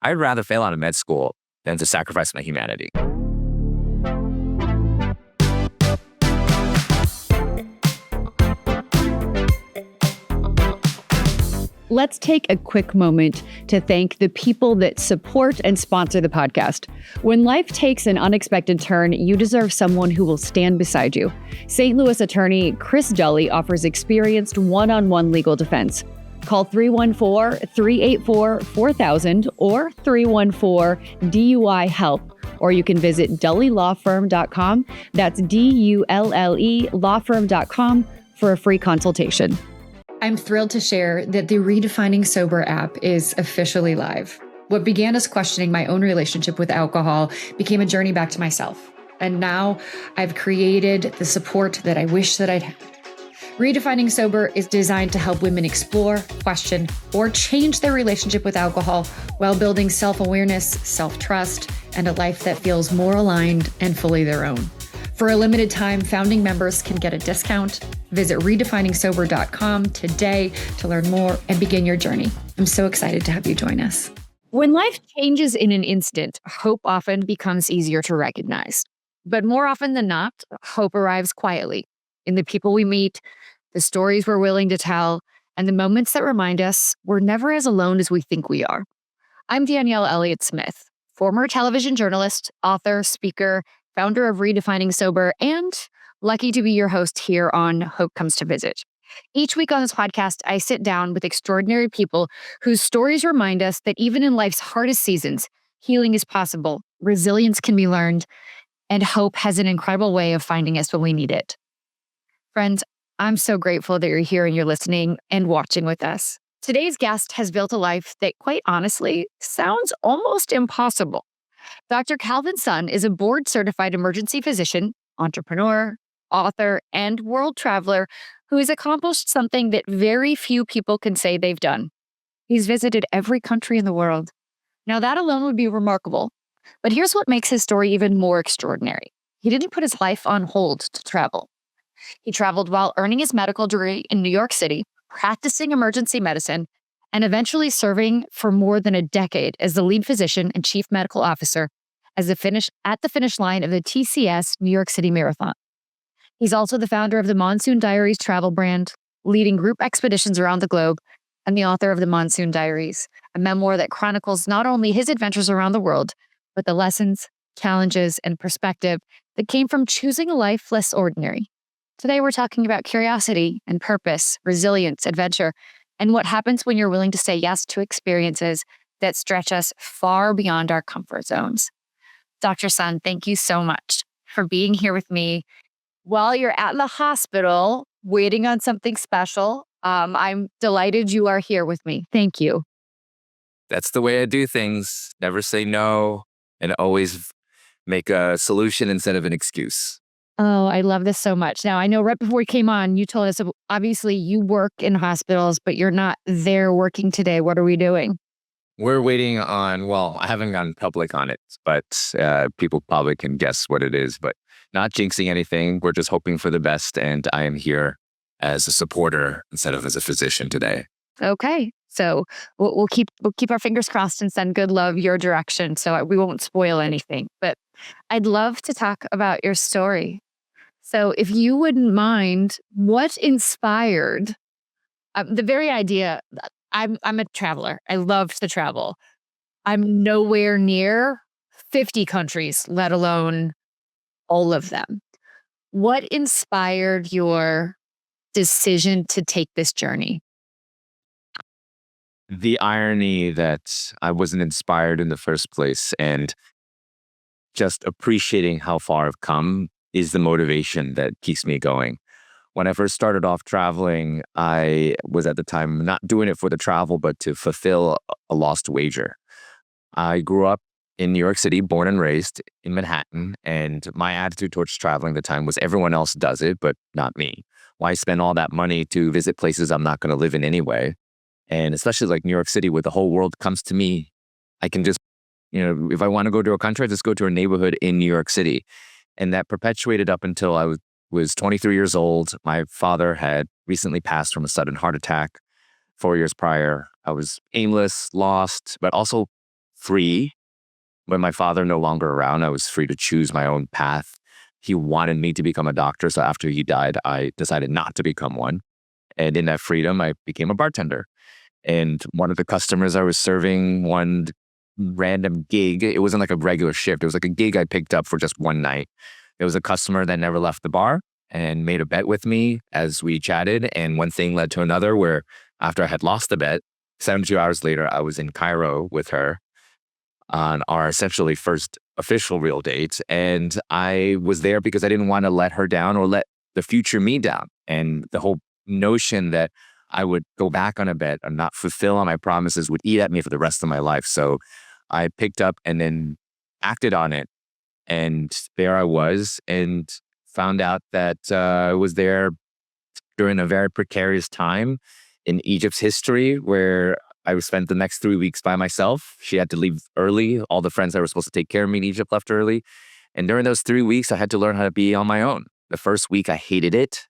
I'd rather fail out of med school than to sacrifice my humanity. Let's take a quick moment to thank the people that support and sponsor the podcast. When life takes an unexpected turn, you deserve someone who will stand beside you. St. Louis attorney Chris Dully offers experienced one-on-one legal defense. Call 314-384-4000 or 314-DUI-HELP, or you can visit dullylawfirm.com. That's DULLE lawfirm.com for a free consultation. I'm thrilled to share that the Redefining Sober app is officially live. What began as questioning my own relationship with alcohol became a journey back to myself. And now I've created the support that I wish that I'd had. Redefining Sober is designed to help women explore, question, or change their relationship with alcohol while building self-awareness, self-trust, and a life that feels more aligned and fully their own. For a limited time, founding members can get a discount. Visit redefiningsober.com today to learn more and begin your journey. I'm so excited to have you join us. When life changes in an instant, hope often becomes easier to recognize. But more often than not, hope arrives quietly in the people we meet, the stories we're willing to tell, and the moments that remind us we're never as alone as we think we are. I'm Danielle Elliott-Smith, former television journalist, author, speaker, founder of Redefining Sober, and lucky to be your host here on Hope Comes to Visit. Each week on this podcast, I sit down with extraordinary people whose stories remind us that even in life's hardest seasons, healing is possible, resilience can be learned, and hope has an incredible way of finding us when we need it. Friends, I'm so grateful that you're here and you're listening and watching with us. Today's guest has built a life that, quite honestly, sounds almost impossible. Dr. Calvin Sun is a board-certified emergency physician, entrepreneur, author, and world traveler who has accomplished something that very few people can say they've done. He's visited every country in the world. Now, that alone would be remarkable. But here's what makes his story even more extraordinary. He didn't put his life on hold to travel. He traveled while earning his medical degree in New York City, practicing emergency medicine, and eventually serving for more than a decade as the lead physician and chief medical officer at the finish line of the TCS New York City Marathon. He's also the founder of the Monsoon Diaries travel brand, leading group expeditions around the globe, and the author of the Monsoon Diaries, a memoir that chronicles not only his adventures around the world, but the lessons, challenges, and perspective that came from choosing a life less ordinary. Today, we're talking about curiosity and purpose, resilience, adventure, and what happens when you're willing to say yes to experiences that stretch us far beyond our comfort zones. Dr. Sun, thank you so much for being here with me while you're at the hospital waiting on something special. I'm delighted you are here with me. Thank you. That's the way I do things. Never say no, and always make a solution instead of an excuse. Oh, I love this so much. Now, I know right before we came on, you told us, obviously, you work in hospitals, but you're not there working today. What are we doing? We're waiting on, well, I haven't gone public on it, but people probably can guess what it is, but not jinxing anything. We're just hoping for the best, and I am here as a supporter instead of as a physician today. Okay. So we'll keep our fingers crossed and send good love your direction so we won't spoil anything. But I'd love to talk about your story. So if you wouldn't mind, what inspired the very idea? I'm a traveler. I love to travel. I'm nowhere near 50 countries, let alone all of them. What inspired your decision to take this journey? The irony that I wasn't inspired in the first place, and just appreciating how far I've come is the motivation that keeps me going. When I first started off traveling, I was at the time not doing it for the travel, but to fulfill a lost wager. I grew up in New York City, born and raised in Manhattan, and my attitude towards traveling at the time was everyone else does it, but not me. Why spend all that money to visit places I'm not going to live in anyway? And especially like New York City, where the whole world comes to me, I can just, if I want to go to a country, I just go to a neighborhood in New York City. And that perpetuated up until I was 23 years old. My father had recently passed from a sudden heart attack 4 years prior. I was aimless, lost, but also free. When my father no longer around, I was free to choose my own path. He wanted me to become a doctor. So after he died, I decided not to become one. And in that freedom, I became a bartender. And one of the customers I was serving one random gig, it wasn't like a regular shift. It was like a gig I picked up for just one night. There was a customer that never left the bar and made a bet with me as we chatted. And one thing led to another where after I had lost the bet, 72 hours later, I was in Cairo with her on our essentially first official real date. And I was there because I didn't want to let her down or let the future me down. And the whole notion that I would go back on a bet and not fulfill on my promises would eat at me for the rest of my life. So I picked up and then acted on it. And there I was and found out that I was there during a very precarious time in Egypt's history where I spent the next 3 weeks by myself. She had to leave early. All the friends that were supposed to take care of me in Egypt left early. And during those 3 weeks, I had to learn how to be on my own. The first week, I hated it.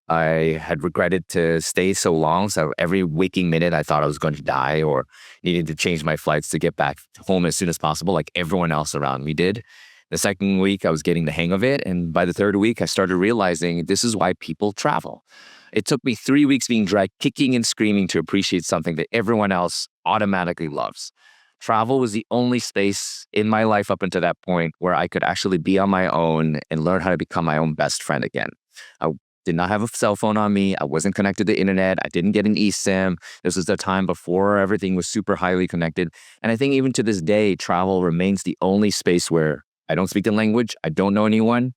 I had regretted to stay so long. So every waking minute, I thought I was going to die or needed to change my flights to get back home as soon as possible, like everyone else around me did. The second week, I was getting the hang of it. And by the third week, I started realizing this is why people travel. It took me 3 weeks being dragged, kicking and screaming to appreciate something that everyone else automatically loves. Travel was the only space in my life up until that point where I could actually be on my own and learn how to become my own best friend again. I did not have a cell phone on me. I wasn't connected to the internet. I didn't get an eSIM. This was the time before everything was super highly connected. And I think even to this day, travel remains the only space where I don't speak the language. I don't know anyone.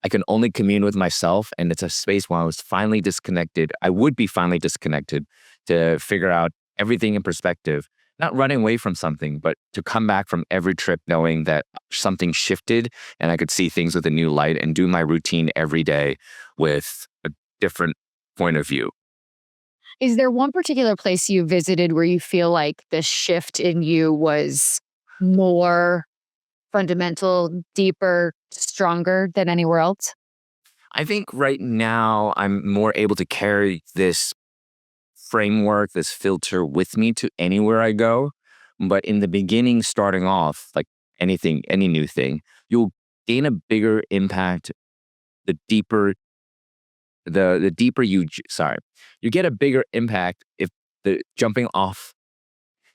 I can only commune with myself. And it's a space where I was finally disconnected. I would be finally disconnected to figure out everything in perspective, not running away from something, but to come back from every trip knowing that something shifted and I could see things with a new light and do my routine every day with a different point of view. Is there one particular place you visited where you feel like the shift in you was more fundamental, deeper, stronger than anywhere else? I think right now I'm more able to carry this framework, this filter with me to anywhere I go. But in the beginning, starting off, like anything, any new thing, you'll gain a bigger impact the deeper the deeper sorry, you get a bigger impact if the jumping off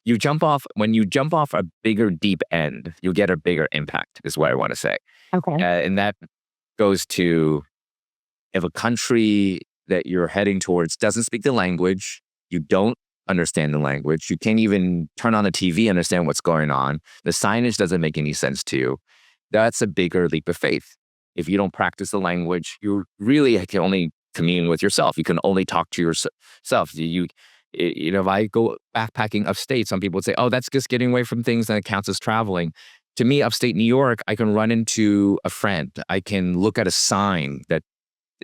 you jump off when you jump off a bigger deep end, you get a bigger impact is what I want to say. Okay. And that goes to if a country that you're heading towards doesn't speak the language, you don't understand the language, you can't even turn on the TV, understand what's going on, the signage doesn't make any sense to you, that's a bigger leap of faith. If you don't practice the language, you really can only commune with yourself. You can only talk to yourself. If I go backpacking upstate, some people would say, "Oh, that's just getting away from things that counts as traveling." To me, upstate New York, I can run into a friend. I can look at a sign that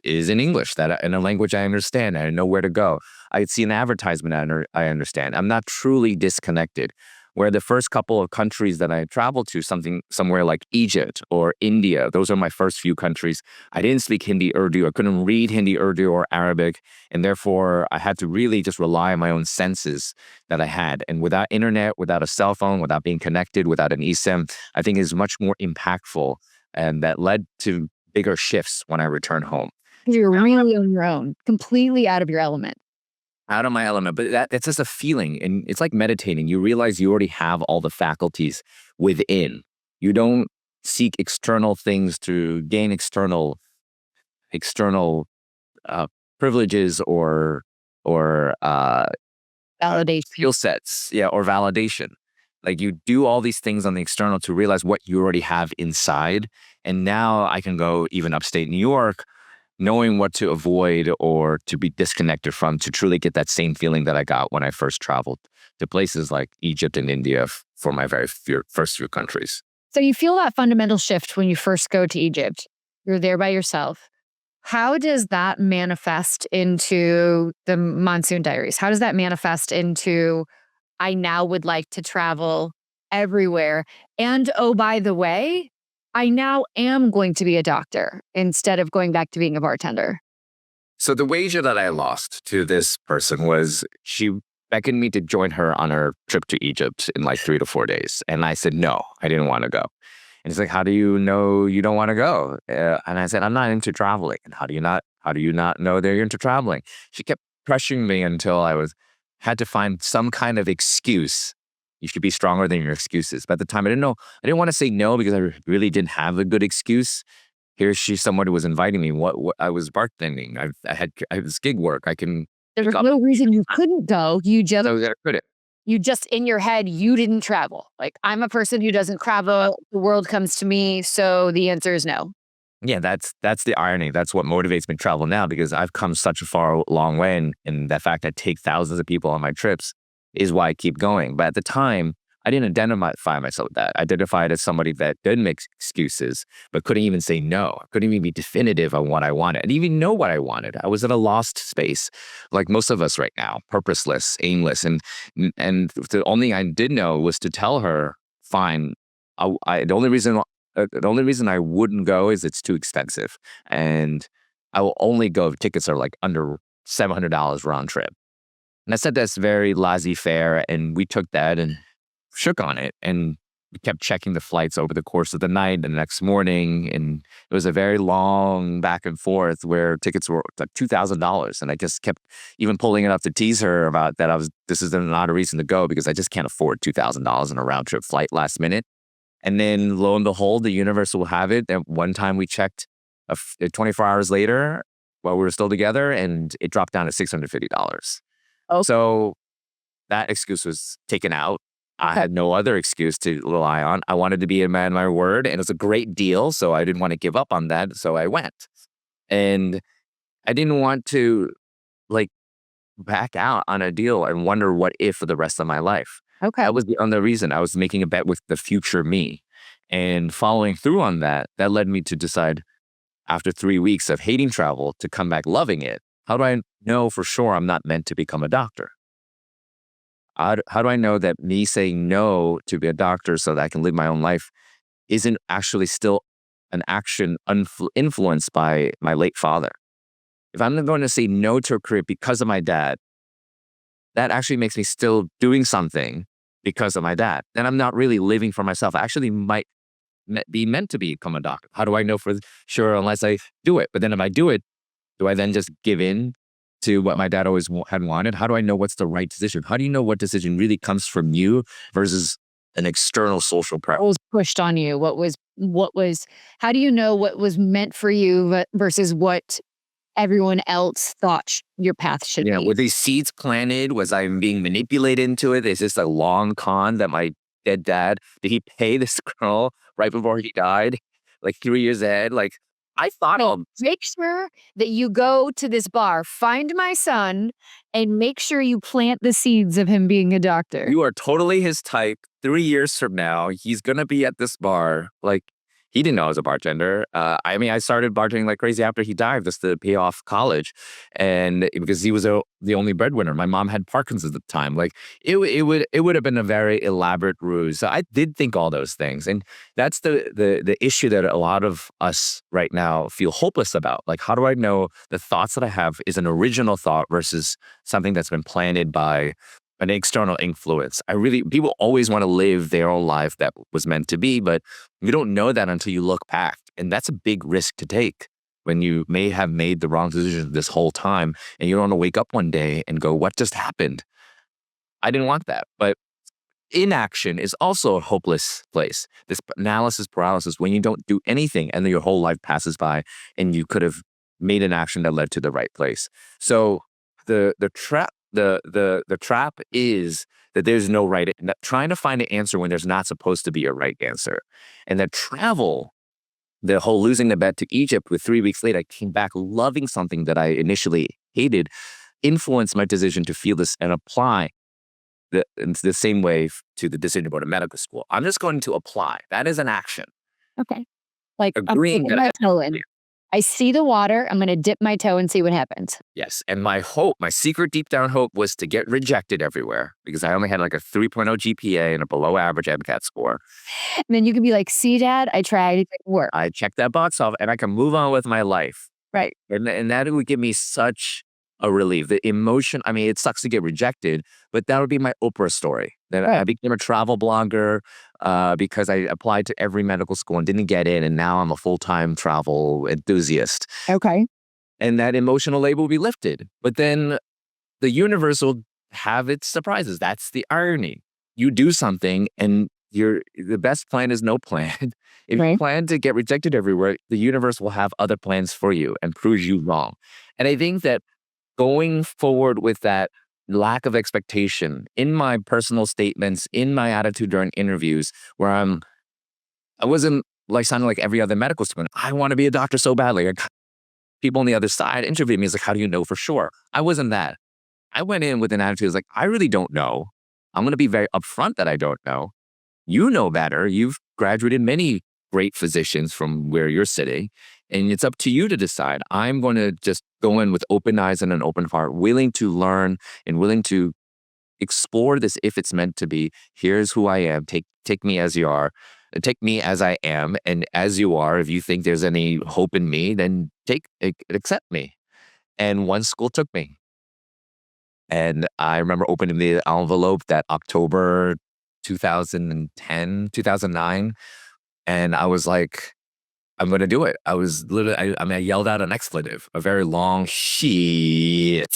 is in English, that in a language I understand, and I know where to go. I see an advertisement I understand. I'm not truly disconnected. Where the first couple of countries that I traveled to, somewhere like Egypt or India, those are my first few countries. I didn't speak Hindi, Urdu. I couldn't read Hindi, Urdu, or Arabic, and therefore I had to really just rely on my own senses that I had. And without internet, without a cell phone, without being connected, without an eSIM, I think is much more impactful, and that led to bigger shifts when I returned home. You're really on your own, completely out of your element. Out of my element, but that's just a feeling, and it's like meditating. You realize you already have all the faculties within. You don't seek external things to gain external uh, privileges or Validation. skill sets, yeah, or validation. Like you do all these things on the external to realize what you already have inside. And now I can go even upstate New York knowing what to avoid or to be disconnected from to truly get that same feeling that I got when I first traveled to places like Egypt and India for my first few countries. So you feel that fundamental shift when you first go to Egypt. You're there by yourself. How does that manifest into the Monsoon Diaries? How does that manifest into I now would like to travel everywhere? And oh, by the way, I now am going to be a doctor instead of going back to being a bartender. So the wager that I lost to this person was beckoned me to join her on her trip to Egypt in like 3 to 4 days. And I said, no, I didn't want to go. And he's like, how do you know you don't want to go? And I said, I'm not into traveling. And how do you not know that you're into traveling? She kept pressuring me until had to find some kind of excuse. You should be stronger than your excuses. But at the time, I didn't know. I didn't want to say no because I really didn't have a good excuse. Here's someone who was inviting me. What I was bartending. I had this gig work. There's no reason you couldn't go. So I couldn't. You just in your head, you didn't travel. Like, I'm a person who doesn't travel. The world comes to me. So the answer is no. Yeah, that's the irony. That's what motivates me to travel now, because I've come such a long way, and the fact I take thousands of people on my trips is why I keep going. But at the time, I didn't identify myself with that. I identified as somebody that did make excuses, but couldn't even say no. I couldn't even be definitive on what I wanted. I didn't even know what I wanted. I was in a lost space, like most of us right now, purposeless, aimless, and the only thing I did know was to tell her, fine. The only reason I wouldn't go is it's too expensive, and I will only go if tickets are like under $700 round trip. And I said that's very laissez-faire, and we took that and shook on it, and we kept checking the flights over the course of the night and the next morning, and it was a very long back and forth where tickets were like $2,000, and I just kept even pulling it up to tease her about that. This is not a reason to go because I just can't afford $2,000 in a round trip flight last minute. And then lo and behold, the universe will have it that one time we checked 24 hours later while we were still together, and it dropped down to $650. Oh. So that excuse was taken out. I had no other excuse to rely on. I wanted to be a man of my word, and it was a great deal, so I didn't want to give up on that, so I went. And I didn't want to like back out on a deal and wonder what if for the rest of my life. Okay. That was the other reason. I was making a bet with the future me. And following through on that led me to decide, after 3 weeks of hating travel, to come back loving it. How do I know for sure I'm not meant to become a doctor? How do I know that me saying no to be a doctor so that I can live my own life isn't actually still an action influenced by my late father? If I'm going to say no to a career because of my dad, that actually makes me still doing something because of my dad. Then I'm not really living for myself. I actually might be meant to become a doctor. How do I know for sure unless I do it? But then if I do it, do I then just give in to what my dad always had wanted? How do I know what's the right decision? How do you know what decision really comes from you versus an external social pressure? What was pushed on you? How do you know what was meant for you versus what everyone else thought your path should be? Were these seeds planted? Was I being manipulated into it? Is this a long con that my dead dad, did he pay this girl right before he died? Like 3 years ahead? Like, I thought, Make sure that you go to this bar, find my son, and make sure you plant the seeds of him being a doctor. You are totally his type. 3 years from now, he's going to be at this bar. Like, he didn't know I was a bartender. I started bartending like crazy after he died just to pay off college. And because he was the only breadwinner. My mom had Parkinson's at the time. Like, it would have been a very elaborate ruse. So I did think all those things. And that's the issue that a lot of us right now feel hopeless about. Like, how do I know the thoughts that I have is an original thought versus something that's been planted by an external influence? People always want to live their own life that was meant to be, but you don't know that until you look back. And that's a big risk to take when you may have made the wrong decision this whole time and you don't want to wake up one day and go, what just happened? I didn't want that. But inaction is also a hopeless place. This analysis paralysis, when you don't do anything and then your whole life passes by and you could have made an action that led to the right place. So the trap is that there's no right, trying to find an answer when there's not supposed to be a right answer. And that travel, the whole losing the bet to Egypt with 3 weeks later, I came back loving something that I initially hated, influenced my decision to feel this and apply the same way to the decision to go to medical school. I'm just going to apply. That is an action. Okay. Like, Agreeing I'm I see the water. I'm going to dip my toe and see what happens. Yes. And my hope, my secret deep down hope, was to get rejected everywhere because I only had like a 3.0 GPA and a below average MCAT score. And then you can be like, see, Dad, I tried. It didn't work. I checked that box off and I can move on with my life. Right. And that would give me such a relief. The emotion, I mean, it sucks to get rejected, but that would be my Oprah story. That I Right. became a travel blogger because I applied to every medical school and didn't get in, and now I'm a full-time travel enthusiast. Okay. And that emotional label will be lifted. But then the universe will have its surprises. That's the irony. You do something and the best plan is no plan. If you Right. plan to get rejected everywhere, the universe will have other plans for you and prove you wrong. And I think that going forward with that lack of expectation in my personal statements, in my attitude during interviews, where I wasn't like sounding like every other medical student. I want to be a doctor so badly. Like, people on the other side interviewed me. It's like, how do you know for sure? I wasn't that. I went in with an attitude like, I really don't know. I'm going to be very upfront that I don't know. You know better. You've graduated many great physicians from where you're sitting, and it's up to you to decide. I'm going to just go in with open eyes and an open heart, willing to learn and willing to explore this if it's meant to be. Here's who I am. Take me as you are. Take me as I am and as you are. If you think there's any hope in me, then accept me. And one school took me. And I remember opening the envelope that October 2010, 2009. And I was like, I'm going to do it. I was literally, I yelled out an expletive, a very long shit.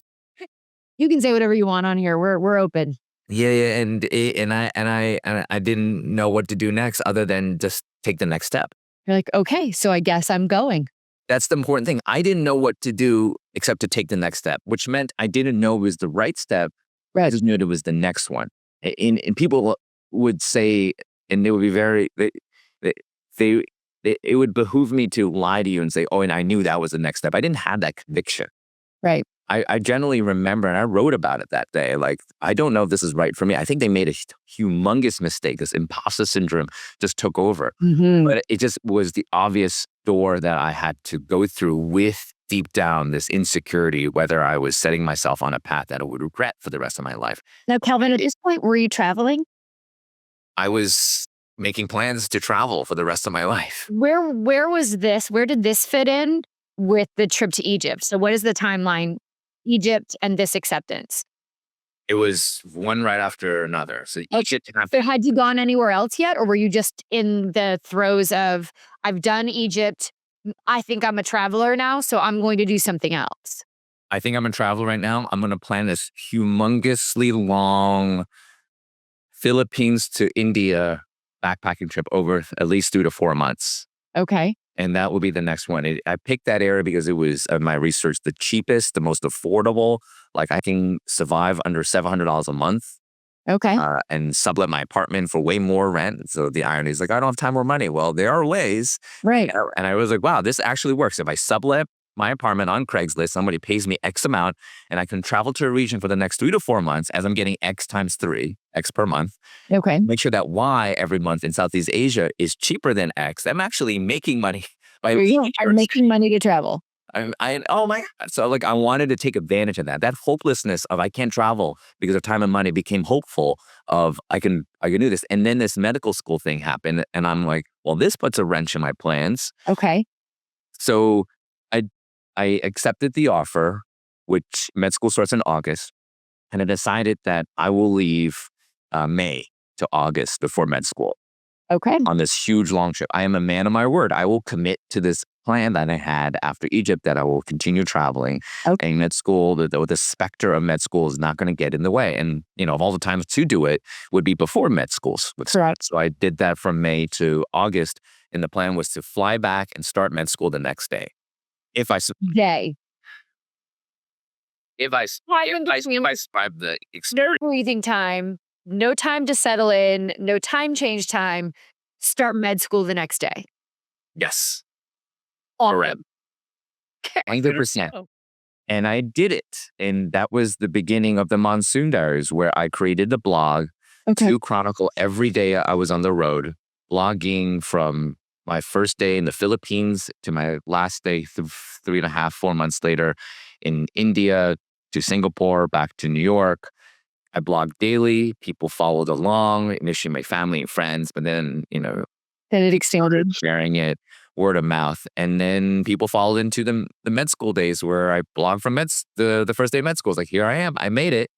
You can say whatever you want on here. We're open. Yeah, yeah, and I didn't know what to do next other than just take the next step. You're like, okay, so I guess I'm going. That's the important thing. I didn't know what to do except to take the next step, which meant I didn't know it was the right step. I Right. just knew it was the next one. And people would say, and they would be they, they, it would behoove me to lie to you and say, oh, and I knew that was the next step. I didn't have that conviction. Right. I generally remember, and I wrote about it that day, like, I don't know if this is right for me. I think they made a humongous mistake. This imposter syndrome just took over. Mm-hmm. But it just was the obvious door that I had to go through with deep down this insecurity, whether I was setting myself on a path that I would regret for the rest of my life. Now, Calvin, at this point, were you traveling? I was making plans to travel for the rest of my life. Where was this? Where did this fit in with the trip to Egypt? So what is the timeline? Egypt and this acceptance. It was one right after another. So Egypt happened. So had you gone anywhere else yet? Or were you just in the throes of, I've done Egypt. I think I'm a traveler now, so I'm going to do something else. I think I'm in travel right now. I'm going to plan this humongously long Philippines to India backpacking trip over at least 3 to 4 months. Okay. And that will be the next one. I picked that area because it was, my research, the cheapest, the most affordable. Like, I can survive under $700 a month Okay. and sublet my apartment for way more rent. So the irony is like, I don't have time or money. Well, there are ways. Right. And I was like, wow, this actually works. If I sublet my apartment on Craigslist, somebody pays me X amount, and I can travel to a region for the next 3 to 4 months as I'm getting X times 3, X per month. Okay. Make sure that Y every month in Southeast Asia is cheaper than X. I'm actually making money by I'm making money to travel. oh my God. So like, I wanted to take advantage of that. That hopelessness of I can't travel because of time and money became hopeful of I can do this. And then this medical school thing happened. And I'm like, well, this puts a wrench in my plans. Okay. So I accepted the offer, which med school starts in August. And I decided that I will leave May to August before med school. Okay. On this huge long trip. I am a man of my word. I will commit to this plan that I had after Egypt, that I will continue traveling. Okay. And med school, the specter of med school is not going to get in the way. And, of all the times to do it would be before med schools. Correct. So I did that from May to August. And the plan was to fly back and start med school the next day. If I survive the experience. No breathing time, no time to settle in, no time change time. Start med school the next day. Yes. Correct. 100%. And I did it. And that was the beginning of the Monsoon Diaries, where I created the blog to chronicle every day I was on the road, blogging from my first day in the Philippines to my last day 3.5, 4 months later in India, to Singapore, back to New York. I blogged daily. People followed along, initially my family and friends, but then, Then it exploded. sharing it, word of mouth. And then people followed into the med school days where I blogged from the first day of med school. It's like, here I am, I made it.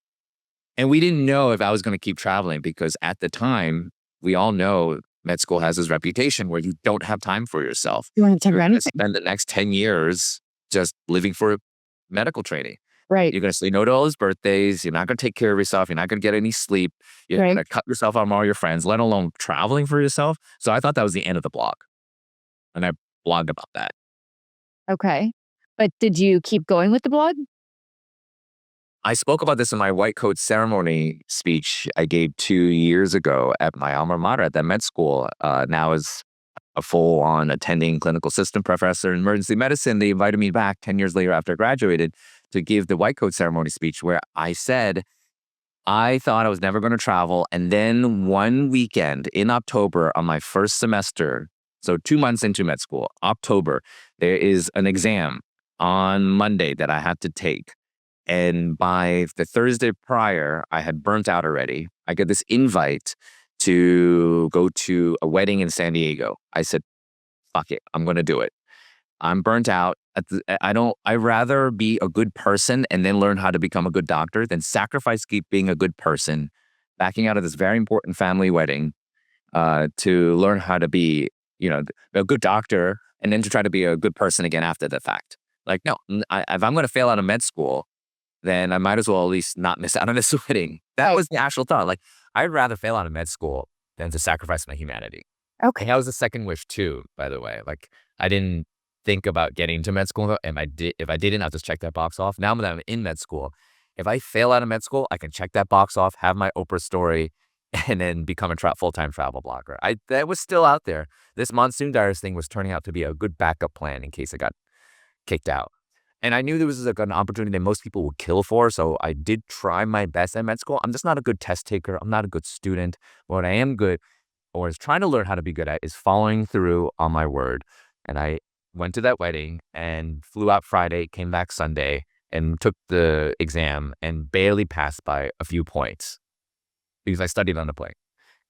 And we didn't know if I was going to keep traveling because at the time, we all know med school has this reputation where you don't have time for yourself. You want to You're talk going to anything? spend the next 10 years just living for medical training. Right. You're going to say no to all his birthdays. You're not going to take care of yourself. You're not going to get any sleep. You're Right. going to cut yourself out from all your friends, let alone traveling for yourself. So I thought that was the end of the blog. And I blogged about that. Okay. But did you keep going with the blog? I spoke about this in my white coat ceremony speech I gave 2 years ago at my alma mater at that med school. Now as a full-on attending clinical assistant professor in emergency medicine, they invited me back 10 years later after I graduated to give the white coat ceremony speech where I said, I thought I was never going to travel. And then one weekend in October on my first semester, so 2 months into med school, October, there is an exam on Monday that I had to take. And by the Thursday prior, I had burnt out already. I get this invite to go to a wedding in San Diego. I said, fuck it, I'm going to do it. I'm burnt out. I'd rather be a good person and then learn how to become a good doctor than sacrifice keep being a good person, backing out of this very important family wedding to learn how to be, a good doctor and then to try to be a good person again after the fact. Like, no, if I'm going to fail out of med school, then I might as well at least not miss out on this wedding. That was the actual thought. Like, I'd rather fail out of med school than to sacrifice my humanity. Okay. And that was the second wish too, by the way. Like, I didn't think about getting to med school. And if I didn't, I'll just check that box off. Now that I'm in med school, if I fail out of med school, I can check that box off, have my Oprah story, and then become a full-time travel blogger. That was still out there. This Monsoon Diaries thing was turning out to be a good backup plan in case I got kicked out. And I knew there was like an opportunity that most people would kill for. So I did try my best at med school. I'm just not a good test taker. I'm not a good student. What I am good or is trying to learn how to be good at is following through on my word. And I went to that wedding and flew out Friday, came back Sunday and took the exam and barely passed by a few points because I studied on the plane.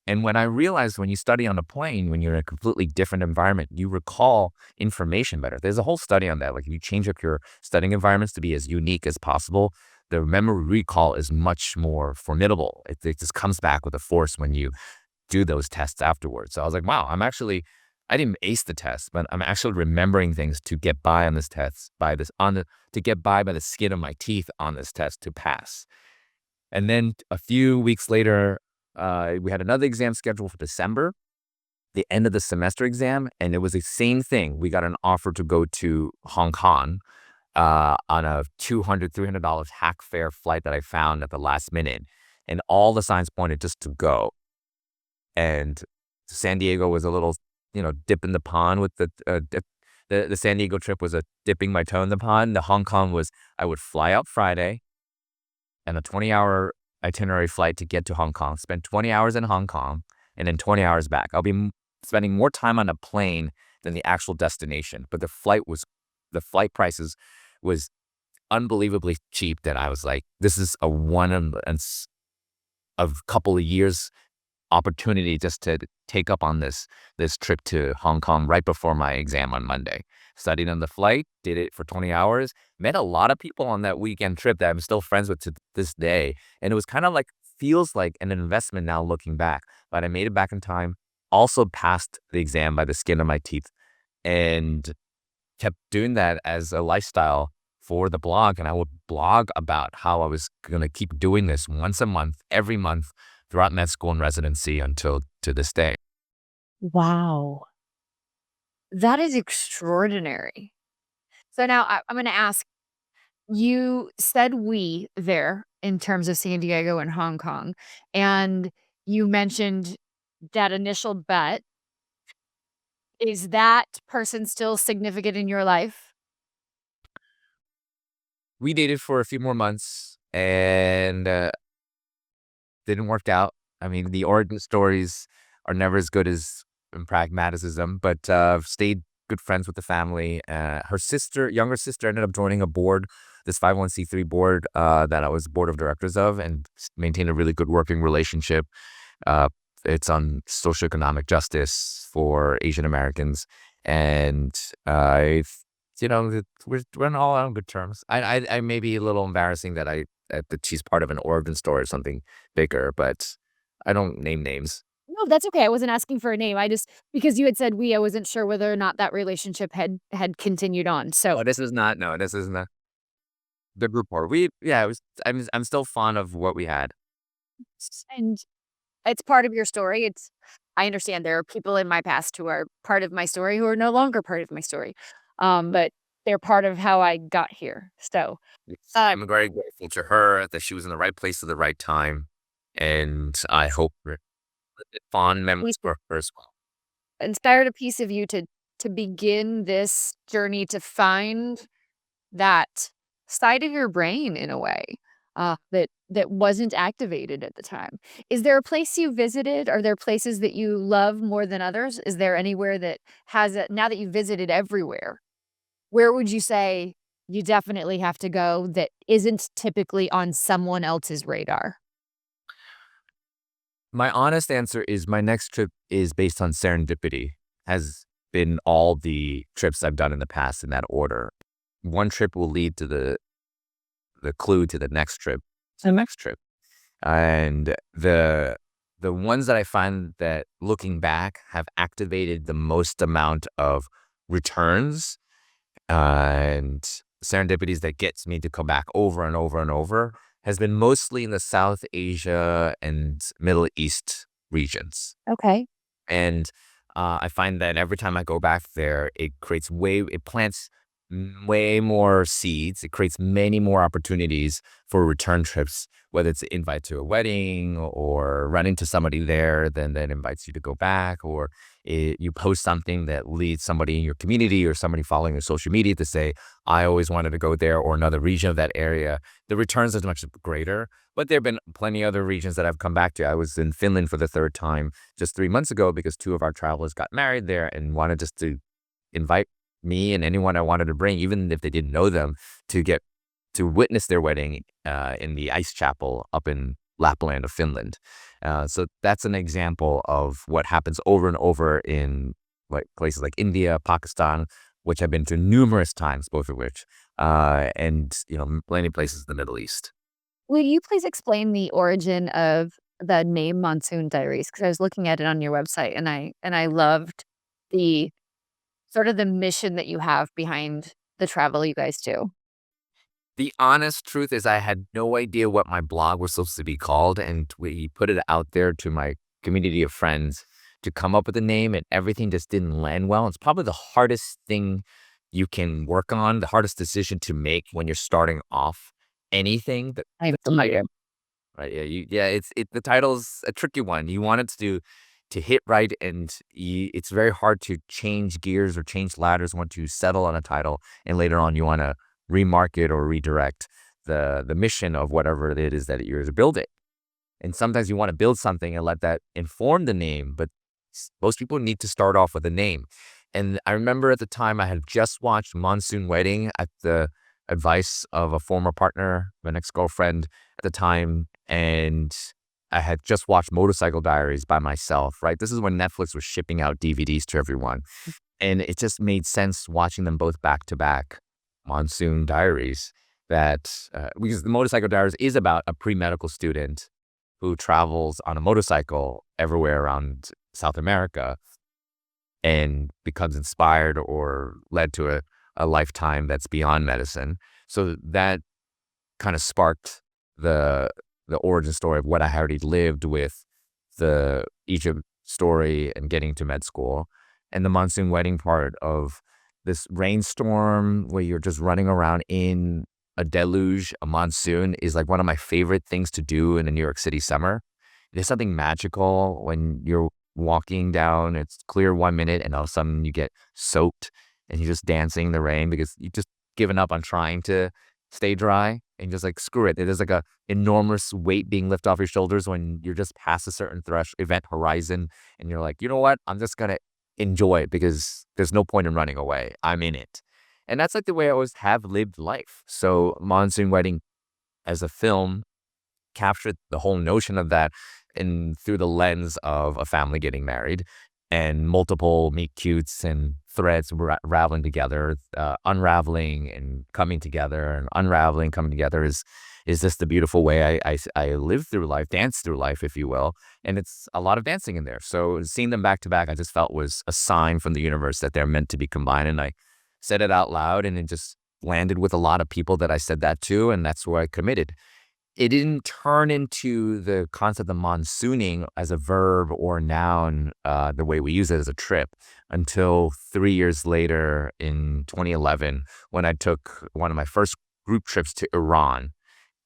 And when I realized when you study on a plane, when you're in a completely different environment, you recall information better. There's a whole study on that. Like if you change up your studying environments to be as unique as possible, the memory recall is much more formidable. It just comes back with a force when you do those tests afterwards. So I was like, wow, I didn't ace the test, but I'm actually remembering things to get by on this test, to get by the skin of my teeth on this test to pass. And then a few weeks later, we had another exam scheduled for December, the end of the semester exam, and it was the same thing. We got an offer to go to Hong Kong on a $200-$300 hack fare flight that I found at the last minute. And all the signs pointed just to go. And San Diego was a little, dip in the pond with the San Diego trip was a dipping my toe in the pond. The Hong Kong was, I would fly out Friday and a 20-hour itinerary flight to get to Hong Kong, spend 20 hours in Hong Kong, and then 20 hours back. I'll be spending more time on a plane than the actual destination. But the flight prices was unbelievably cheap that I was like, this is a one of couple of years opportunity just to take up on this trip to Hong Kong right before my exam on Monday. Studied on the flight, did it for 20 hours, met a lot of people on that weekend trip that I'm still friends with to this day. And it was kind of like, feels like an investment now looking back, but I made it back in time, also passed the exam by the skin of my teeth and kept doing that as a lifestyle for the blog. And I would blog about how I was going to keep doing this once a month, every month, throughout med school and residency until to this day. Wow. That is extraordinary. So now I'm going to ask, you said we there in terms of San Diego and Hong Kong, and you mentioned that initial bet. Is that person still significant in your life? We dated for a few more months and didn't work out. I mean, the origin stories are never as good as in pragmatism, but stayed good friends with the family. Her younger sister, ended up joining a board, this 501c3 board that I was board of directors of, and maintained a really good working relationship. It's on socioeconomic justice for Asian Americans, and I, we're all on good terms. I may be a little embarrassing that she's part of an origin story or something bigger, but I don't name names. No, that's okay. I wasn't asking for a name. I just because you had said "we," I wasn't sure whether or not that relationship had continued on. So Oh, this is not. No, this isn't the group part. Yeah, it was. I'm still fond of what we had. and it's part of your story. I understand there are people in my past who are part of my story who are no longer part of my story. But they're part of how I got here. So, uh, I'm very grateful to her that she was in the right place at the right time, and I hope fond we memories for her as well. inspired a piece of you to begin this journey to find that side of your brain in a way, that wasn't activated at the time. Is there a place you visited? Are there places that you love more than others? Is there anywhere that has it now that you've visited everywhere, where would you say you definitely have to go that isn't typically on someone else's radar? My honest answer is my next trip is based on serendipity, has been all the trips I've done in the past in that order. One trip will lead to the clue to the next trip, to the next trip. And the ones that I find that looking back have activated the most amount of returns and serendipities that gets me to come back over and over and over has been mostly in the South Asia and Middle East regions. Okay. And I find that every time I go back there, it plants way more seeds. It creates many more opportunities for return trips, whether it's an invite to a wedding or running to somebody there, then that invites you to go back, or you post something that leads somebody in your community or somebody following your social media to say, I always wanted to go there or another region of that area. The returns are much greater. But there have been plenty other regions that I've come back to. I was in Finland for the third time just 3 months ago because two of our travelers got married there and wanted just to invite me and anyone I wanted to bring, even if they didn't know them, to get to witness their wedding in the ice chapel up in Lapland of Finland. So that's an example of what happens over and over in like places like India, Pakistan, which I've been to numerous times, both of which, and plenty of places in the Middle East. Will you please explain the origin of the name Monsoon Diaries? Because I was looking at it on your website and I loved the sort of the mission that you have behind the travel you guys do. The honest truth is I had no idea what my blog was supposed to be called, and we put it out there to my community of friends to come up with a name, and everything just didn't land well. It's probably the hardest thing you can work on, the hardest decision to make when you're starting off anything. I'm The familiar. title, right? Yeah, the title's a tricky one. You want it to hit right, and it's very hard to change gears or change ladders once you settle on a title, and later on you want to remarket or redirect the mission of whatever it is that you're building. And sometimes you want to build something and let that inform the name, but most people need to start off with a name. And I remember at the time I had just watched Monsoon Wedding at the advice of a former partner, my ex-girlfriend at the time, and I had just watched Motorcycle Diaries by myself, right? This is when Netflix was shipping out DVDs to everyone. And it just made sense watching them both back to back, Monsoon Diaries, because the Motorcycle Diaries is about a pre-medical student who travels on a motorcycle everywhere around South America and becomes inspired or led to a lifetime that's beyond medicine. So that kind of sparked the the origin story of what I already lived with the Egypt story and getting to med school, and the monsoon wedding part of this rainstorm where you're just running around in a deluge, a monsoon is like one of my favorite things to do in a New York City summer. There's something magical when you're walking down, it's clear 1 minute, and all of a sudden you get soaked and you're just dancing in the rain because you just given up on trying to stay dry and just like screw it. There's like a enormous weight being lifted off your shoulders when you're just past a certain event horizon and you're like, you know what? I'm just gonna enjoy it because there's no point in running away. I'm in it. And that's like the way I always have lived life. So Monsoon Wedding as a film captured the whole notion of that. in through the lens of a family getting married and multiple meet cutes and threads raveling together, unraveling and coming together, and unraveling, coming together is just the beautiful way I live through life, dance through life, if you will. And it's a lot of dancing in there. So seeing them back to back, I just felt was a sign from the universe that they're meant to be combined. And I said it out loud, and it just landed with a lot of people that I said that to, and that's where I committed. It didn't turn into the concept of monsooning as a verb or noun, the way we use it as a trip, until 3 years later in 2011, when I took one of my first group trips to Iran,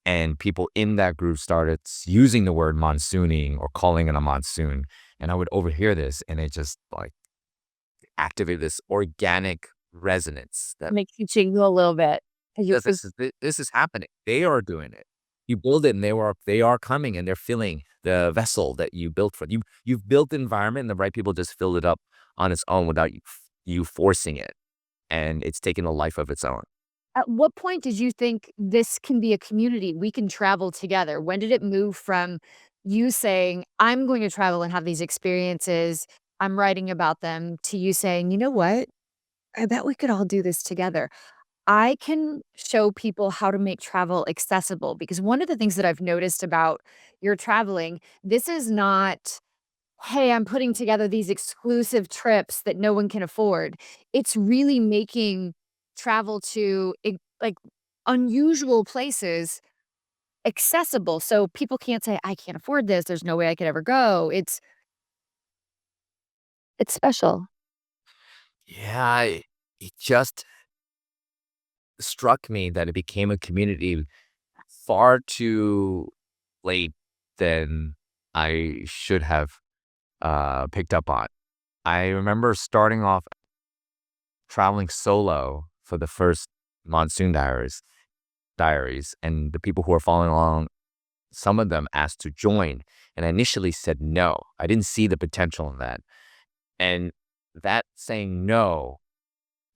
and people in that group started using the word monsooning or calling it a monsoon. And I would overhear this, and it just like activated this organic resonance that Makes you jingle a little bit. this is happening. They are doing it. You build it, and they are coming, and they're filling the vessel that you built for. You've built the environment, and the right people just filled it up on its own without you forcing it, and it's taken a life of its own. At what point did you think this can be a community? We can travel together. When did it move from you saying, I'm going to travel and have these experiences, I'm writing about them, to you saying, you know what? I bet we could all do this together. I can show people how to make travel accessible because one of the things that I've noticed about your traveling, this is not, hey, I'm putting together these exclusive trips that no one can afford. It's really making travel to like unusual places accessible. So people can't say, I can't afford this. There's no way I could ever go. It's special. Yeah, it just struck me that it became a community far too late than I should have picked up on. I remember starting off traveling solo for the first Monsoon Diaries, and the people who were following along, some of them asked to join, and I initially said no. I didn't see the potential in that, and that saying no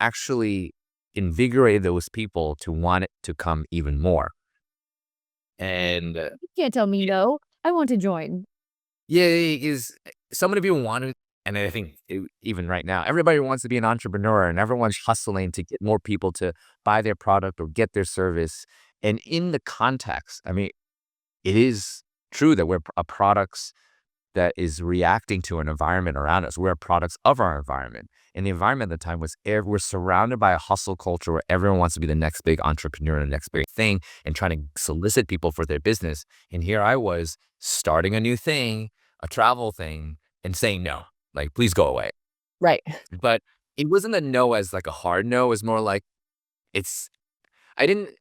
actually invigorated those people to want it to come even more. And You can't tell me no. I want to join. yeah, is so many people want to, and I think even right now, everybody wants to be an entrepreneur, and everyone's hustling to get more people to buy their product or get their service. And in the context, I mean, it is true that we're a products that is reacting to an environment around us. We're products of our environment. And the environment at the time was we're surrounded by a hustle culture where everyone wants to be the next big entrepreneur, the next big thing, and trying to solicit people for their business. And here I was starting a new thing, a travel thing, and saying no, like, please go away. Right. But it wasn't a no as like a hard no. It was more like, it's, I didn't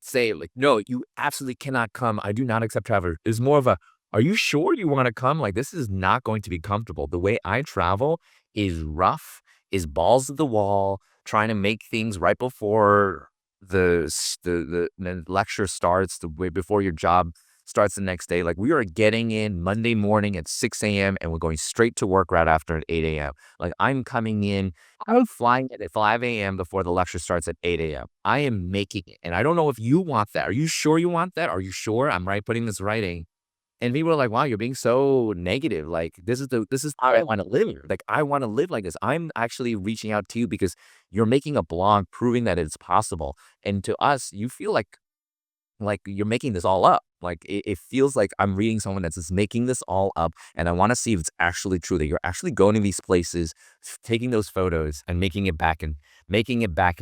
say like, no, you absolutely cannot come. I do not accept travelers. It's more of a, are you sure you want to come? Like, this is not going to be comfortable. The way I travel is rough, is balls to the wall, trying to make things right before the lecture starts, the way before your job starts the next day. Like, we are getting in Monday morning at 6 a.m. and we're going straight to work right after at 8 a.m. Like, I'm coming in, I'm flying at 5 a.m. before the lecture starts at 8 a.m. I am making it. And I don't know if you want that. Are you sure you want that? Are you sure? I'm right putting this writing. And people are like, wow, you're being so negative. Like, this is how I want to live. Like, I want to live like this. I'm actually reaching out to you because you're making a blog proving that it's possible. And to us, you feel like you're making this all up. Like, it feels like I'm reading someone that's just making this all up. And I want to see if it's actually true that you're actually going to these places, taking those photos and making it back in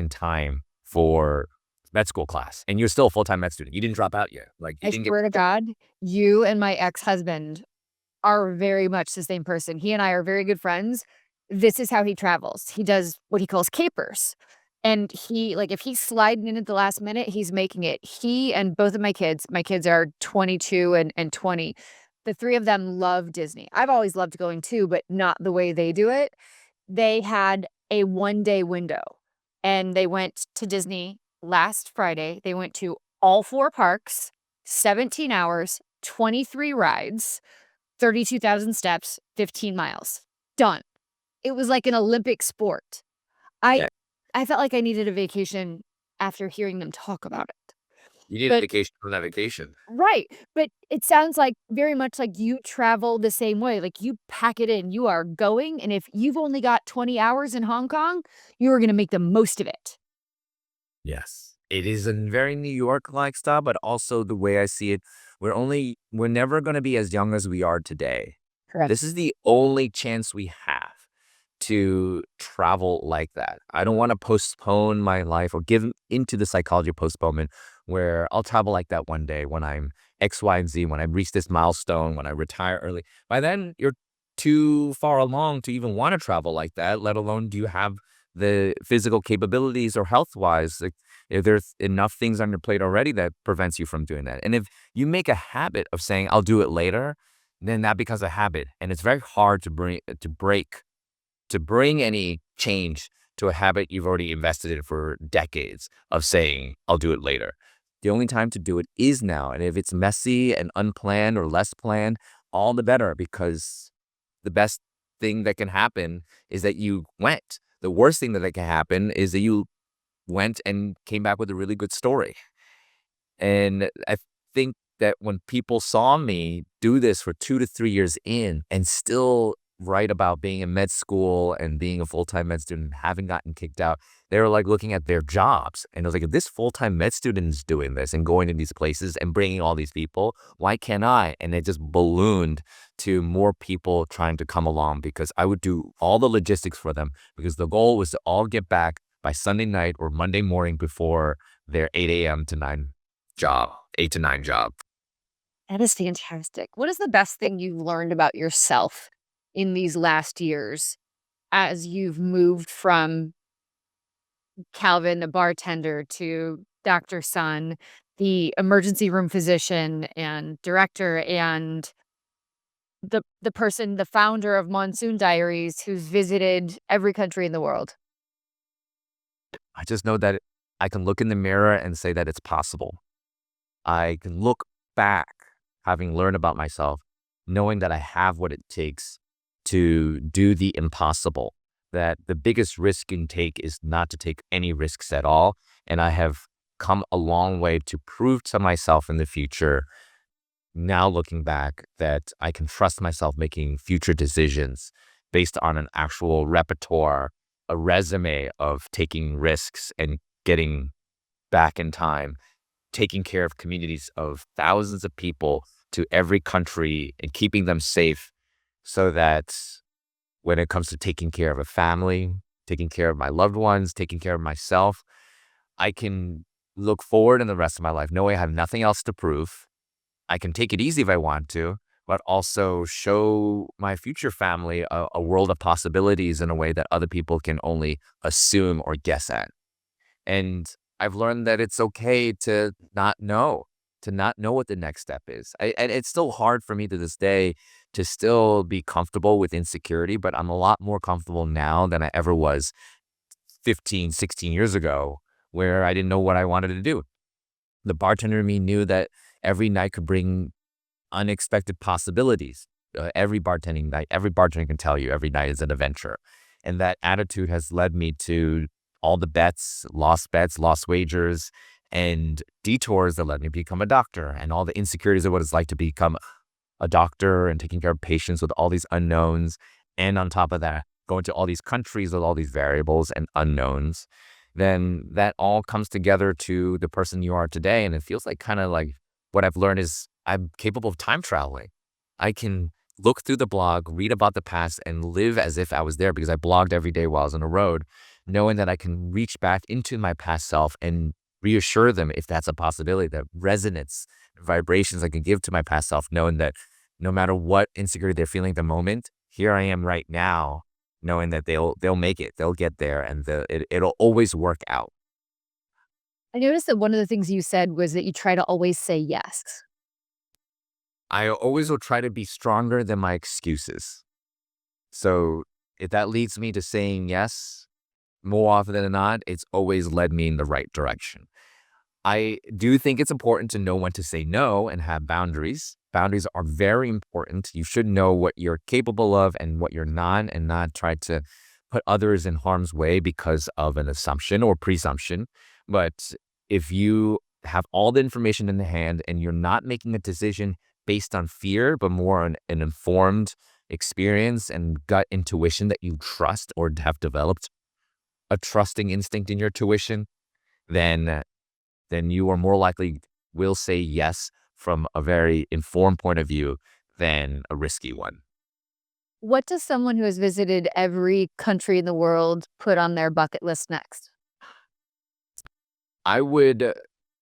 time for med school class. And you're still a full-time med student. You didn't drop out yet. Like, you I didn't get swear to God, you and my ex-husband are very much the same person. He and I are very good friends. This is how he travels. He does what he calls capers. And he like, if he's sliding in at the last minute, he's making it. He and both of my kids are 22 and 20. The 3 of them love Disney. I've always loved going too, but not the way they do it. They had a one-day window, and they went to Disney last Friday. They went to all 4 parks, 17 hours, 23 rides, 32,000 steps, 15 miles. Done. It was like an Olympic sport. I yeah. I felt like I needed a vacation after hearing them talk about it. You need a But vacation from that vacation. right, but it sounds like very much like you travel the same way, like, you pack it in, you are going, and if you've only got 20 hours in Hong Kong, you are gonna make the most of it. Yes. It is a very New York lifestyle, but also the way I see it, we're never going to be as young as we are today. Correct. This is the only chance we have to travel like that. I don't want to postpone my life or give into the psychology of postponement where I'll travel like that one day when I'm X, Y, and Z, when I reach this milestone, when I retire early. By then, you're too far along to even want to travel like that, let alone do you have the physical capabilities or health wise. Like, if there's enough things on your plate already that prevents you from doing that. And if you make a habit of saying, I'll do it later, then that becomes a habit. And it's very hard to bring any change to a habit you've already invested in for decades of saying, I'll do it later. The only time to do it is now. And if it's messy and unplanned or less planned, all the better, because the best thing that can happen is that you went. The worst thing that can happen is that you went and came back with a really good story. And I think that when people saw me do this for 2 to 3 years in and still write about being in med school and being a full-time med student, having gotten kicked out, they were like looking at their jobs. And I was like, if this full-time med student is doing this and going to these places and bringing all these people, why can't I? And it just ballooned to more people trying to come along because I would do all the logistics for them because the goal was to all get back by Sunday night or Monday morning before their 8 a.m. to 9 job, 8 to 9 job. That is fantastic. What is the best thing you've learned about yourself in these last years as you've moved from Calvin, the bartender, to Dr. Sun, the emergency room physician and director, and the person, the founder of Monsoon Diaries, who's visited every country in the world? I just know that I can look in the mirror and say that it's possible. I can look back, having learned about myself, knowing that I have what it takes to do the impossible, that the biggest risk you can take is not to take any risks at all. And I have come a long way to prove to myself in the future, now looking back, that I can trust myself making future decisions based on an actual repertoire, a resume of taking risks and getting back in time, taking care of communities of thousands of people to every country and keeping them safe so that when it comes to taking care of a family, taking care of my loved ones, taking care of myself, I can look forward in the rest of my life knowing I have nothing else to prove. I can take it easy if I want to, but also show my future family a world of possibilities in a way that other people can only assume or guess at. And I've learned that it's okay to not know what the next step is. And it's still hard for me to this day to still be comfortable with insecurity, but I'm a lot more comfortable now than I ever was 15, 16 years ago, where I didn't know what I wanted to do. The bartender in me knew that every night could bring unexpected possibilities. Every bartending night, every bartender can tell you every night is an adventure. And that attitude has led me to all the bets, lost wagers, and detours that led me to become a doctor, and all the insecurities of what it's like to become a doctor and taking care of patients with all these unknowns. And on top of that, going to all these countries with all these variables and unknowns. Then that all comes together to the person you are today. And it feels like kind of like what I've learned is I'm capable of time traveling. I can look through the blog, read about the past, and live as if I was there because I blogged every day while I was on the road, knowing that I can reach back into my past self and reassure them if that's a possibility, that resonance, vibrations I can give to my past self, knowing that no matter what insecurity they're feeling at the moment, here I am right now, knowing that they'll make it, they'll get there, and it'll always work out. I noticed that one of the things you said was that you try to always say yes. I always will try to be stronger than my excuses. So if that leads me to saying yes, more often than not, it's always led me in the right direction. I do think it's important to know when to say no and have boundaries. Boundaries are very important. You should know what you're capable of and what you're not, and not try to put others in harm's way because of an assumption or presumption. But if you have all the information in the hand and you're not making a decision based on fear, but more on an informed experience and gut intuition that you trust or have developed a trusting instinct in your tuition, then you are more likely will say yes from a very informed point of view than a risky one. What does someone who has visited every country in the world put on their bucket list next? I would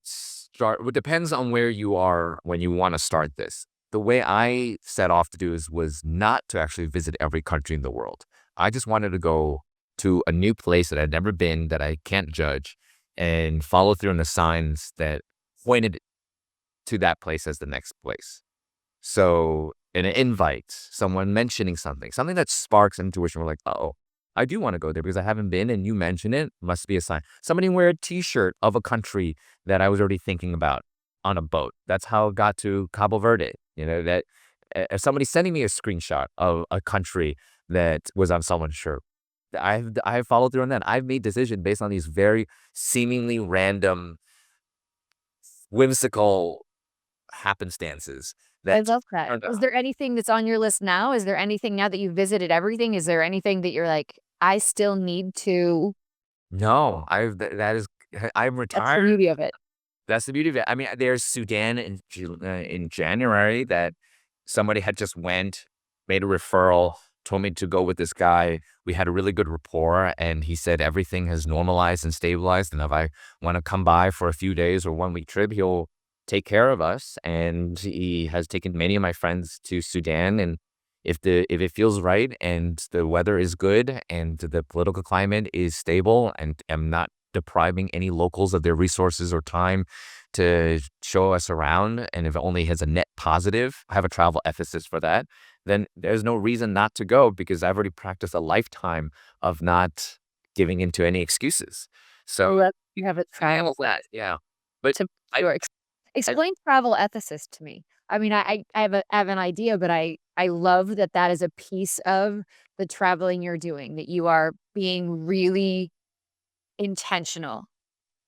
start, it depends on where you are when you want to start this. The way I set off to do is was not to actually visit every country in the world. I just wanted to go to a new place that I'd never been, that I can't judge, and follow through on the signs that pointed to that place as the next place. So an invite, someone mentioning something that sparks intuition. We're like, oh, I do want to go there because I haven't been, and you mention it, must be a sign. Somebody wear a T-shirt of a country that I was already thinking about on a boat. That's how it got to Cabo Verde. That if somebody's sending me a screenshot of a country that was on someone's shirt, I've followed through on that. I've made decisions based on these very seemingly random, whimsical happenstances I that love that. turned Is out. there anything that's on your list now? Is there anything now that you've visited everything? Is there anything that you're like, I still need to? No, that is I'm That's the retired. beauty of it. That's the beauty of it. I mean, there's Sudan in January that somebody had just went, made a referral, told me to go with this guy. We had a really good rapport, and he said everything has normalized and stabilized. And if I want to come by for a few days or 1 week trip, he'll take care of us. And he has taken many of my friends to Sudan. And if it feels right and the weather is good and the political climate is stable and I'm not depriving any locals of their resources or time to show us around, and if it only has a net positive, I have a travel ethicist for that, then there's no reason not to go because I've already practiced a lifetime of not giving into any excuses. I So love you have a I am travel that, yeah. But to I, your I explain travel ethicist to me. I mean, I have an idea, but I love that that is a piece of the traveling you're doing, that you are being really intentional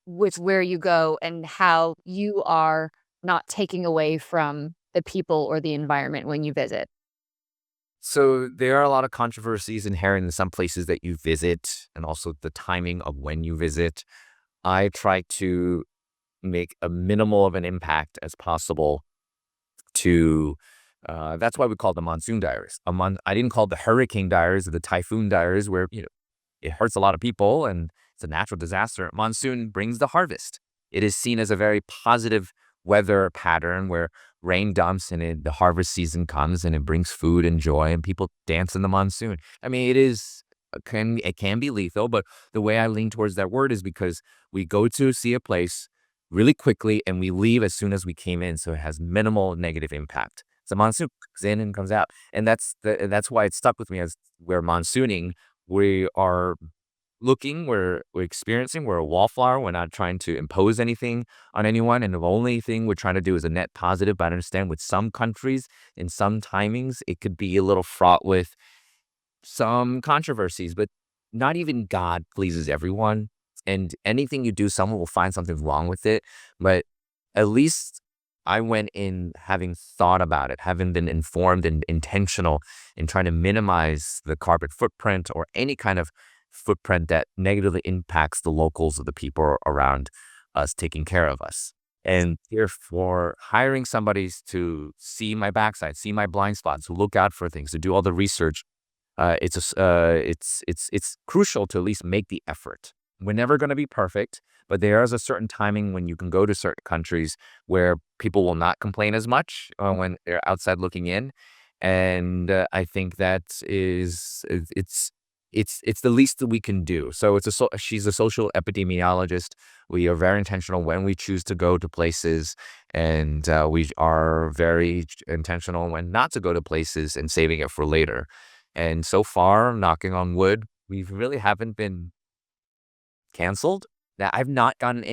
with where you go and how you are not taking away from the people or the environment when you visit. so there are a lot of controversies inherent in some places that you visit, and also the timing of when you visit. I try to make a minimal of an impact as possible to that's why we call them Monsoon Diaries. I didn't call it the Hurricane Diaries or the Typhoon Diaries, where it hurts a lot of people and it's a natural disaster. Monsoon brings the harvest. It is seen as a very positive weather pattern where rain dumps and the harvest season comes and it brings food and joy and people dance in the monsoon. I mean, it can be lethal, but the way I lean towards that word is because we go to see a place really quickly and we leave as soon as we came in, so it has minimal negative impact. So monsoon comes in and comes out, and that's why it stuck with me as we're monsooning. We are looking, we're experiencing, we're a wallflower. We're not trying to impose anything on anyone, and the only thing we're trying to do is a net positive. But I understand with some countries, in some timings, it could be a little fraught with some controversies, but not even God pleases everyone. And anything you do, someone will find something wrong with it. But at least I went in having thought about it, having been informed and intentional in trying to minimize the carbon footprint or any kind of footprint that negatively impacts the locals or the people around us taking care of us. And therefore, hiring somebody to see my backside, see my blind spots, to look out for things, to do all the research, it's crucial to at least make the effort. We're never going to be perfect, but there is a certain timing when you can go to certain countries where people will not complain as much when they're outside looking in, and I think that it's the least that we can do. So she's a social epidemiologist. We are very intentional when we choose to go to places, and we are very intentional when not to go to places and saving it for later. And so far, knocking on wood, we really haven't been canceled. That I've not gotten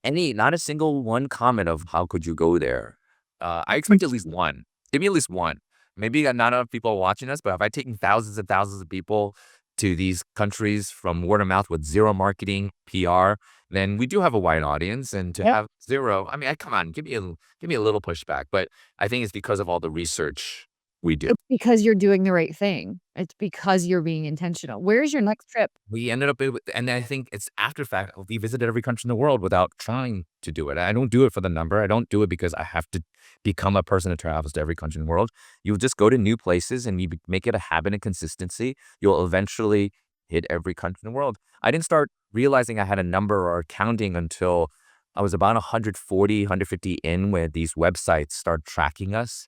not a single one comment of how could you go there. I expect at least one. Give me at least one. Maybe not enough people are watching us, but if I taken thousands and thousands of people to these countries from word of mouth with zero marketing, PR, then we do have a wide audience. And to have zero, I mean, come on, give me a little pushback. But I think it's because of all the research we do. It's because you're doing the right thing. It's because you're being intentional. Where's your next trip? We ended up, and I think it's after fact, we visited every country in the world without trying to do it. I don't do it for the number. I don't do it because I have to become a person that travels to every country in the world. You'll just go to new places and you make it a habit and consistency. You'll eventually hit every country in the world. I didn't start realizing I had a number or counting until I was about 140, 150 in, where these websites start tracking us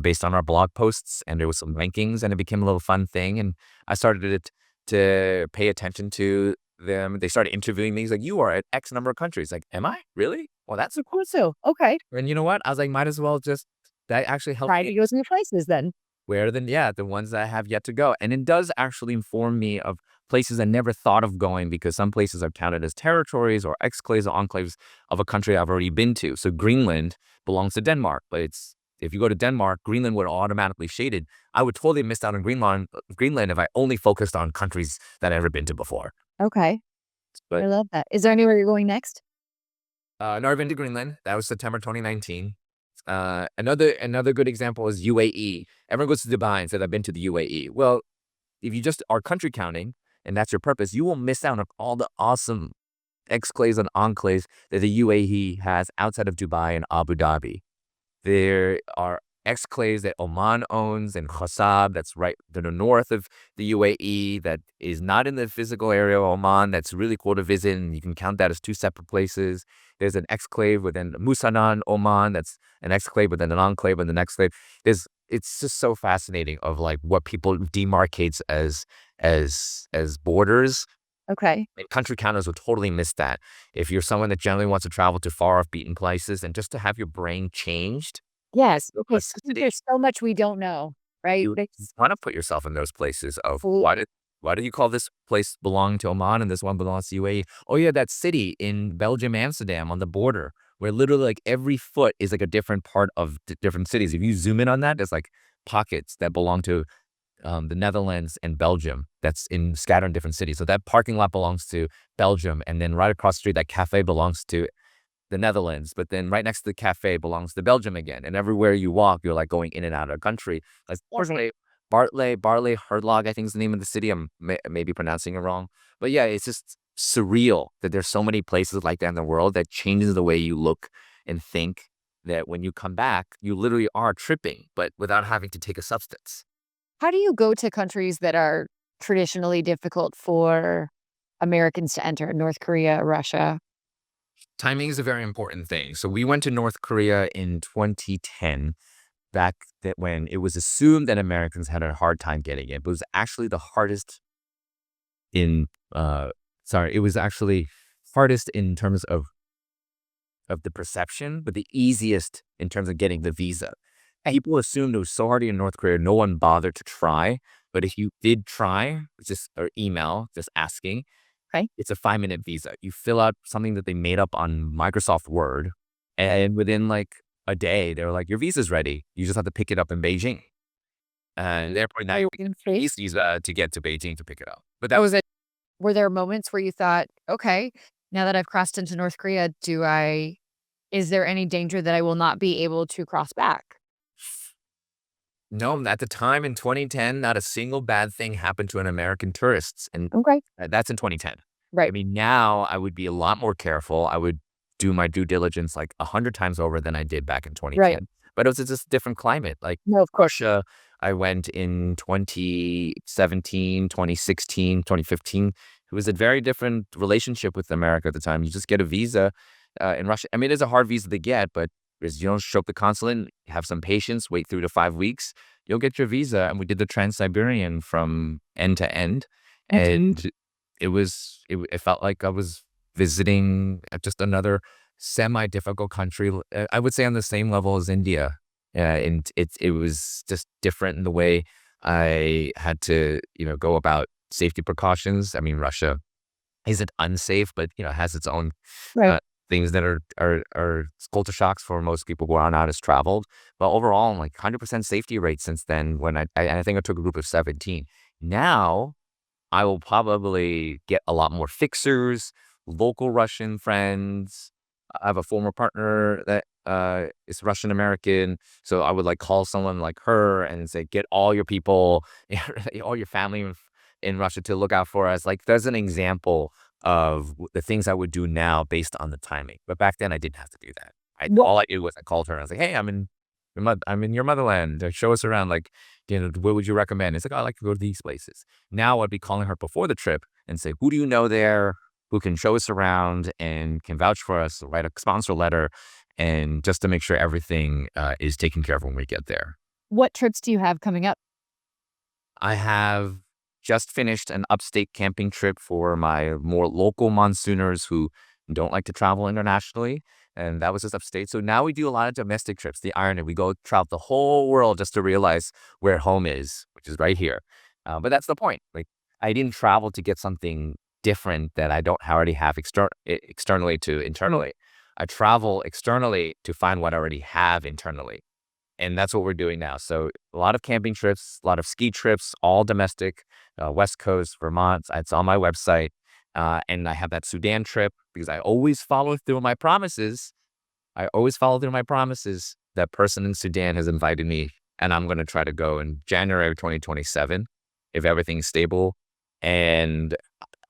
based on our blog posts, and there was some rankings, and it became a little fun thing. And I started to pay attention to them. They started interviewing me. He's like, you are at X number of countries. Like, am I really? Well, that's a cool. So, okay. And you know what? I was like, might as well just, that actually helped Try me. to go to new places then. Where then, yeah, the ones that I have yet to go. And it does actually inform me of places I never thought of going, because some places are counted as territories or exclaves or enclaves of a country I've already been to. So Greenland belongs to Denmark, but if you go to Denmark, Greenland would automatically shaded. I would totally miss out on Greenland if I only focused on countries that I've ever been to before. Okay. But I love that. Is there anywhere you're going next? never been to Greenland. That was September 2019. Another good example is UAE. Everyone goes to Dubai and says, I've been to the UAE. Well, if you just are country counting and that's your purpose, you will miss out on all the awesome exclaves and enclaves that the UAE has outside of Dubai and Abu Dhabi. There are exclaves that Oman owns, and Khossab, that's right to the north of the UAE, that is not in the physical area of Oman. That's really cool to visit, and you can count that as two separate places. There's an exclave within Musanan, Oman, that's an exclave within an enclave and the next exclave. It's just so fascinating of like what people demarcates as borders. Okay. And country counters will totally miss that. If you're someone that generally wants to travel to far off beaten places, and just to have your brain changed, Yes. Because plasticity, there's so much we don't know, right? you want to put yourself in those places of Absolutely. why did you call this place belong to Oman and this one belongs to UAE? Oh yeah, that city in Belgium, Amsterdam on the border, where literally like every foot is like a different part of different cities. If you zoom in on that, there's like pockets that belong to the Netherlands and Belgium, that's in scattered in different cities. So that parking lot belongs to Belgium, and then right across the street, that cafe belongs to the Netherlands. But then right next to the cafe belongs to Belgium again. And everywhere you walk, you're like going in and out of the country. Like fortunately, Bartley Herdlag, I think is the name of the city. I'm maybe pronouncing it wrong, but yeah, it's just surreal that there's so many places like that in the world that changes the way you look and think. That when you come back, you literally are tripping, but without having to take a substance. How do you go to countries that are traditionally difficult for Americans to enter? North Korea, Russia? Timing is a very important thing. So we went to North Korea in 2010, back that when it was assumed that Americans had a hard time getting it, but it was actually the hardest in it was actually hardest in terms of the perception, but the easiest in terms of getting the visa. People assumed it was so hard in North Korea, no one bothered to try. But if you did try, just or email, just asking, Okay. it's a 5-minute visa. You fill out something that they made up on Microsoft Word, and within like a day, they were like, your visa's ready. You just have to pick it up in Beijing. And therefore, now Are you you in free? easy to get to Beijing to pick it up. But that was it. Were there moments where you thought, okay, now that I've crossed into North Korea, is there any danger that I will not be able to cross back? No, at the time in 2010, not a single bad thing happened to an American tourists. And Okay. that's in 2010. I Right. mean, now I would be a lot more careful. I would do my due diligence like 100 times over than I did back in 2010. Right. But it was just a different climate. Like No, of course. Russia, I went in 2017, 2016, 2015. It was a very different relationship with America at the time. You just get a visa in Russia. I mean, it is a hard visa to get, but is you don't show up the consulate, have some patience, wait 3 to 5 weeks, you'll get your visa. And we did the Trans-Siberian from end to end. And it felt like I was visiting just another semi-difficult country. I would say on the same level as India. And it was just different in the way I had to, go about safety precautions. I mean, Russia isn't unsafe, but, has its own Right. things that are culture shocks for most people who are not as traveled. But overall, like 100% safety rate since then, when I think I took a group of 17. Now, I will probably get a lot more fixers, local Russian friends. I have a former partner that is Russian American, so I would like call someone like her and say, "Get all your people, all your family in Russia to look out for us." Like, there's an example of the things I would do now based on the timing. But back then, I didn't have to do that. What All I did was I called her and I was like, "Hey, I'm in your motherland. Show us around. Like, what would you recommend?" It's like, "Oh, I like to go to these places." Now I'd be calling her before the trip and say, "Who do you know there who can show us around and can vouch for us, write a sponsor letter, and just to make sure everything is taken care of when we get there." what trips do you have coming up? I have just finished an upstate camping trip for my more local monsooners who don't like to travel internationally. And that was just upstate. So now we do a lot of domestic trips. The irony, we go travel the whole world just to realize where home is, which is right here. But that's the point. Like, I didn't travel to get something different that I don't already have externally to internally. I travel externally to find what I already have internally. And that's what we're doing now. So a lot of camping trips, a lot of ski trips, all domestic, West Coast, Vermont. It's on my website. And I have that Sudan trip because I always follow through on my promises. I always follow through my promises. That person in Sudan has invited me, and I'm going to try to go in January of 2027 if everything's stable. And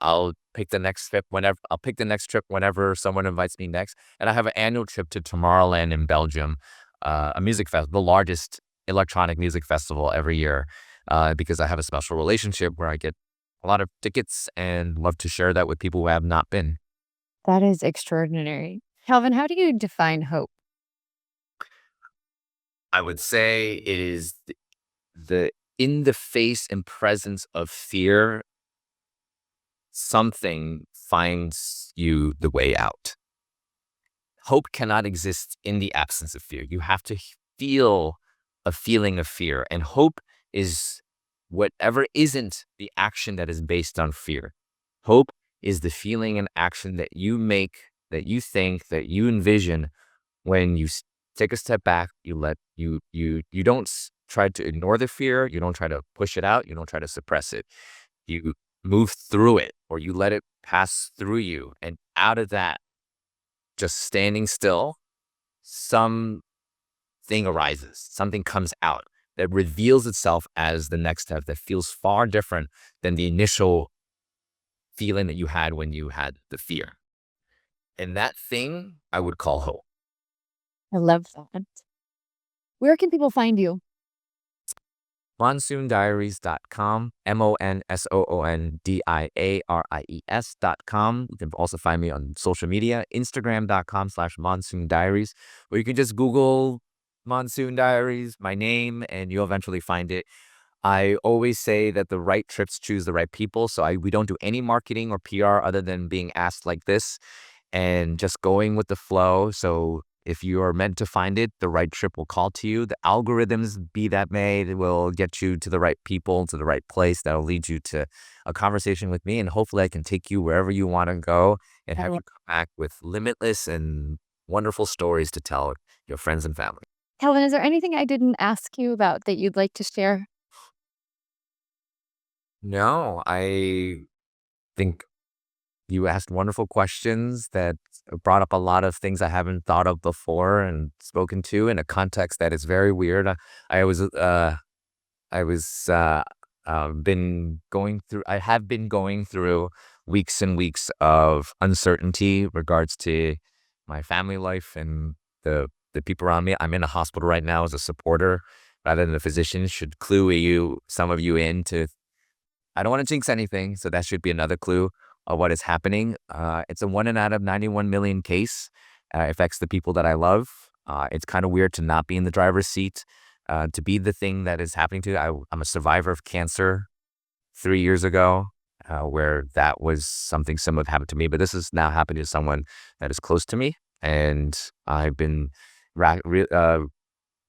I'll pick the next trip whenever someone invites me next. And I have an annual trip to Tomorrowland in Belgium, a music festival, the largest electronic music festival every year, because I have a special relationship where I get a lot of tickets and love to share that with people who have not been. That is extraordinary. Calvin, how do you define hope? I would say it is the in the face and presence of fear, something finds you the way out. Hope cannot exist in the absence of fear. You have to feel a feeling of fear. And hope is whatever isn't the action that is based on fear. Hope is the feeling and action that you make, that you think, that you envision when take a step back. You don't try to ignore the fear. You don't try to push it out. You don't try to suppress it. You move through it, or you let it pass through you. And out of that, just standing still, something arises, something comes out that reveals itself as the next step that feels far different than the initial feeling that you had when you had the fear. And that thing I would call hope. I love that. Where can people find you? MonsoonDiaries.com, MonsoonDiaries.com. You can also find me on social media, Instagram.com/Monsoon Diaries, or you can just Google Monsoon Diaries, my name, and you'll eventually find it. I always say that the right trips choose the right people. So we don't do any marketing or PR other than being asked like this and just going with the flow. So if you are meant to find it, the right trip will call to you. The algorithms, be that may, they will get you to the right people, to the right place that will lead you to a conversation with me. And hopefully I can take you wherever you want to go and I have love you come back with limitless and wonderful stories to tell your friends and family. Calvin, is there anything I didn't ask you about that you'd like to share? No, I think you asked wonderful questions that brought up a lot of things I haven't thought of before and spoken to in a context that is very weird. I was I was been going through I have been going through weeks and weeks of uncertainty regards to my family life and the people around me. I'm in a hospital right now as a supporter rather than a physician. Should clue some of you in to I don't want to jinx anything, so that should be another clue of what is happening. It's a 1 in out of 91 million case. Affects the people that I love. It's kind of weird to not be in the driver's seat, to be the thing that is happening to you. I'm a survivor of cancer 3 years ago, where that was something similar that happened to me. But this is now happening to someone that is close to me. And I've been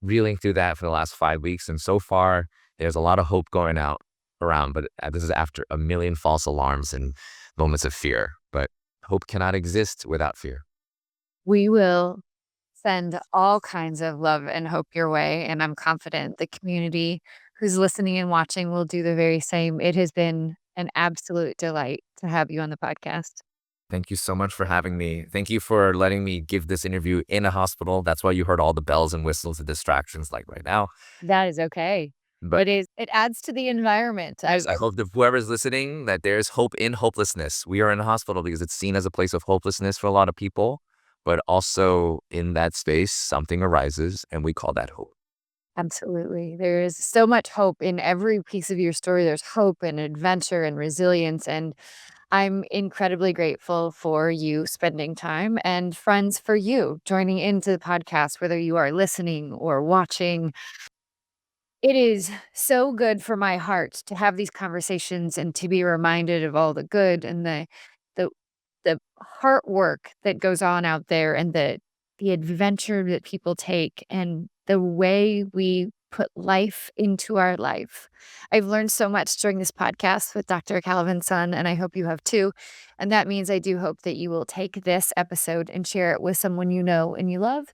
reeling through that for the last 5 weeks. And so far, there's a lot of hope going out around, but this is after a million false alarms and moments of fear. But hope cannot exist without fear. We will send all kinds of love and hope your way, and I'm confident the community who's listening and watching will do the very same. It has been an absolute delight to have you on the podcast. Thank you so much for having me. Thank you for letting me give this interview in a hospital. That's why you heard all the bells and whistles and distractions like right now. That is okay. But It adds to the environment. I hope that whoever's listening, that there's hope in hopelessness. We are in a hospital because it's seen as a place of hopelessness for a lot of people, but also in that space, something arises and we call that hope. Absolutely. There is so much hope in every piece of your story. There's hope and adventure and resilience. And I'm incredibly grateful for you spending time and friends for you joining into the podcast, whether you are listening or watching. It is so good for my heart to have these conversations and to be reminded of all the good and the the heart work that goes on out there and the adventure that people take and the way we put life into our life. I've learned so much during this podcast with Dr. Calvin's son, and I hope you have too. And that means I do hope that you will take this episode and share it with someone you know and you love.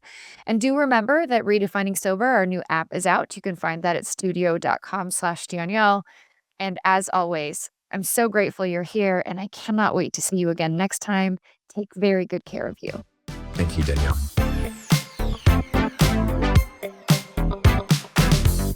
And do remember that Redefining Sober, our new app, is out. You can find that at studio.com/Danielle. And as always, I'm so grateful you're here, and I cannot wait to see you again next time. Take very good care of you. Thank you, Danielle.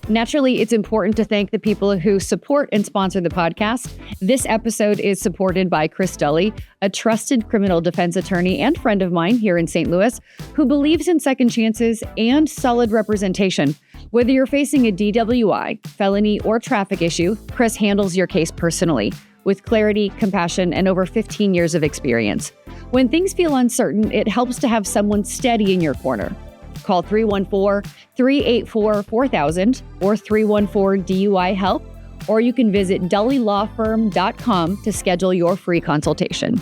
Naturally, it's important to thank the people who support and sponsor the podcast. This episode is supported by Chris Dully, a trusted criminal defense attorney and friend of mine here in St. Louis, who believes in second chances and solid representation. Whether you're facing a DWI, felony, or traffic issue, Chris handles your case personally, with clarity, compassion, and over 15 years of experience. When things feel uncertain, it helps to have someone steady in your corner. Call 314-384-4000 or 314-DUI-HELP, or you can visit dullylawfirm.com to schedule your free consultation.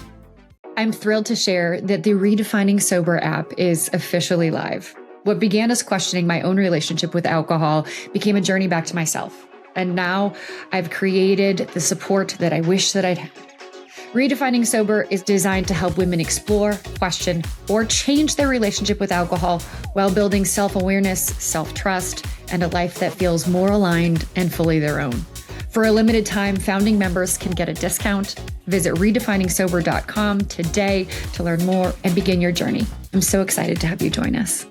I'm thrilled to share that the Redefining Sober app is officially live. What began as questioning my own relationship with alcohol became a journey back to myself. And now I've created the support that I wish that I'd had. Redefining Sober is designed to help women explore, question, or change their relationship with alcohol while building self-awareness, self-trust, and a life that feels more aligned and fully their own. For a limited time, founding members can get a discount. Visit redefiningsober.com today to learn more and begin your journey. I'm so excited to have you join us.